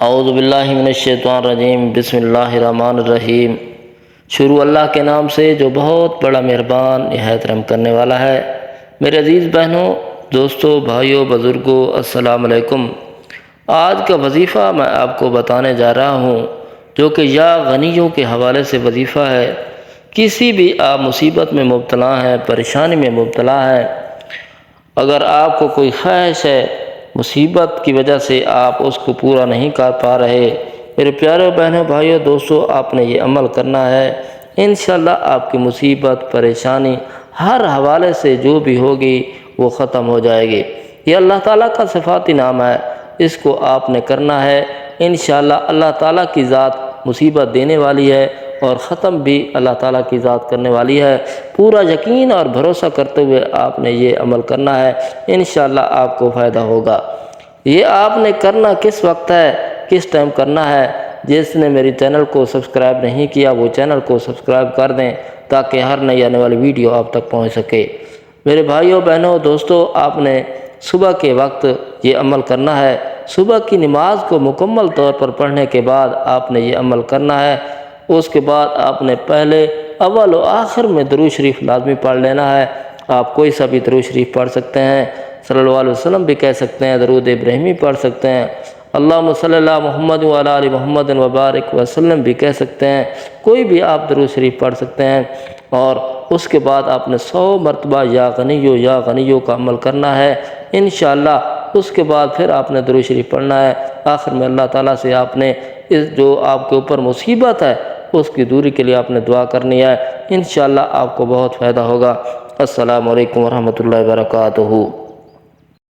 اعوذ باللہ من الشیطان الرجیم، بسم اللہ الرحمن الرحیم۔ شروع اللہ کے نام سے جو بہت بڑا مہربان نہایت رحم کرنے والا ہے۔ میرے عزیز بہنوں، دوستوں، بھائیوں، بزرگوں، السلام علیکم۔ آج کا وظیفہ میں آپ کو بتانے جا رہا ہوں، جو کہ یا غنیوں کے حوالے سے وظیفہ ہے۔ کسی بھی آپ مصیبت میں مبتلا ہیں، پریشانی میں مبتلا ہیں، اگر آپ کو کوئی خواہش ہے، مصیبت کی وجہ سے آپ اس کو پورا نہیں کر پا رہے، میرے پیارے بہنوں، بھائیوں، دوستوں، آپ نے یہ عمل کرنا ہے۔ انشاءاللہ آپ کی مصیبت، پریشانی ہر حوالے سے جو بھی ہوگی وہ ختم ہو جائے گی۔ یہ اللہ تعالیٰ کا صفاتی نام ہے، اس کو آپ نے کرنا ہے۔ انشاءاللہ اللہ تعالیٰ کی ذات مصیبت دینے والی ہے اور ختم بھی اللہ تعالیٰ کی ذات کرنے والی ہے۔ پورا یقین اور بھروسہ کرتے ہوئے آپ نے یہ عمل کرنا ہے، انشاءاللہ آپ کو فائدہ ہوگا۔ یہ آپ نے کرنا کس وقت ہے، کس ٹائم کرنا ہے؟ جس نے میری چینل کو سبسکرائب نہیں کیا وہ چینل کو سبسکرائب کر دیں تاکہ ہر نئی آنے والی ویڈیو آپ تک پہنچ سکے۔ میرے بھائیوں، بہنوں، دوستوں، آپ نے صبح کے وقت یہ عمل کرنا ہے۔ صبح کی نماز کو مکمل طور پر پڑھنے کے بعد آپ نے یہ عمل کرنا ہے۔ اس کے بعد آپ نے پہلے اول و آخر میں درود شریف لازمی پڑھ لینا ہے۔ آپ کوئی سا بھی درود شریف پڑھ سکتے ہیں، صلی اللہ علیہ وسلم بھی کہہ سکتے ہیں، درود ابراہیمی پڑھ سکتے ہیں، اللہم صلی اللہ محمد وعلی آل محمد وبارک وسلم بھی کہہ سکتے ہیں، کوئی بھی آپ درود شریف پڑھ سکتے ہیں۔ اور اس کے بعد آپ نے 100 مرتبہ یا غنیو کا عمل کرنا ہے انشاءاللہ۔ اس کے بعد پھر آپ نے درود شریف پڑھنا ہے۔ آخر میں اللہ تعالیٰ سے آپ نے اس جو آپ کے اوپر مصیبت ہے اس کی دوری کے لیے آپ نے دعا کرنی ہے، انشاءاللہ آپ کو بہت فائدہ ہوگا۔ السلام علیکم ورحمۃ اللہ وبرکاتہ۔